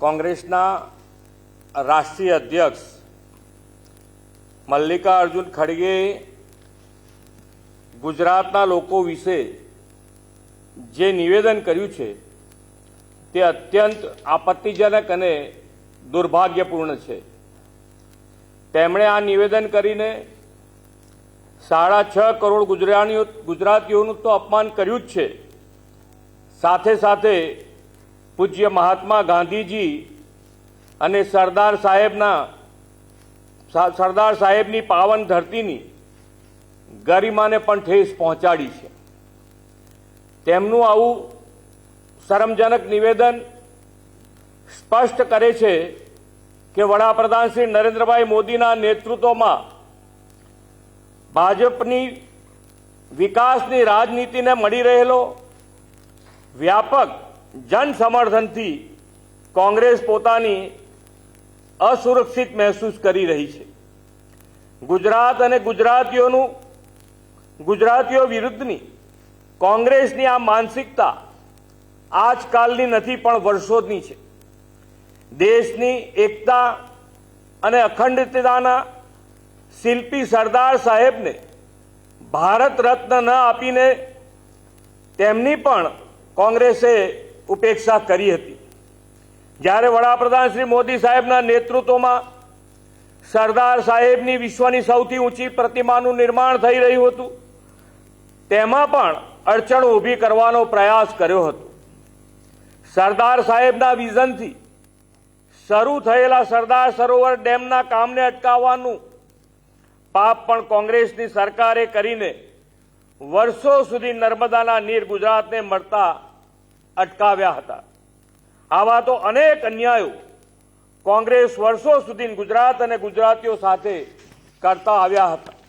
કોંગ્રેસના રાષ્ટ્રીય અધ્યક્ષ મલ્લિકાર્જુન ખડગે ગુજરાતના લોકો વિશે જે નિવેદન કર્યું છે તે અત્યંત આપત્તિજનક અને દુર્ભાગ્યપૂર્ણ છે। તેમણે આ નિવેદન કરીને 6.5 કરોડ ગુજરાતીઓનું તો અપમાન કર્યું જ છે, સાથે સાથે પૂજ્ય મહાત્મા ગાંધીજી અને સરદાર સાહેબની પાવન ધરતીની ગરિમાને પણ ઠેસ પહોંચાડી છે। તેમનું આવું શરમજનક નિવેદન સ્પષ્ટ કરે છે કે વડાપ્રધાન શ્રી નરેન્દ્રભાઈ મોદીના નેતૃત્વમાં ભાજપની વિકાસની રાજનીતિને મળી રહેલો વ્યાપક જન સમર્થનથી કોંગ્રેસ પોતાની અસુરક્ષિત મહેસૂસ કરી રહી છે। ગુજરાત અને ગુજરાતીઓ વિરુદ્ધની કોંગ્રેસની આ માનસિકતા આજકાલની નથી પણ વર્ષોની છે। દેશની એકતા અને અખંડિતતાના શિલ્પી સરદાર સાહેબને ભારત રત્ન ન આપીને તેમની પણ કોંગ્રેસે ઉપેક્ષા કરી હતી। જ્યારે વડાપ્રધાન શ્રી મોદી સાહેબના નેતૃત્વમાં સરદાર સાહેબની વિશ્વની સૌથી ઊંચી પ્રતિમાનું નિર્માણ થઈ રહ્યું હતું, તેમાં પણ અડચણો ઊભી કરવાનો પ્રયાસ કર્યો હતો। સરદાર સાહેબના વિઝનથી શરૂ થયેલા સરદાર સરોવર ડેમના કામને અટકાવવાનું પાપ પણ કોંગ્રેસની સરકારે કરીને વર્ષો સુધી નર્મદાના નીર ગુજરાતને મળતા અટકાવ્યા હતા। આવા તો અનેક અન્યાયો કોંગ્રેસ વર્ષો સુધી ગુજરાત અને ગુજરાતીઓ સાથે કરતા આવ્યા હતા।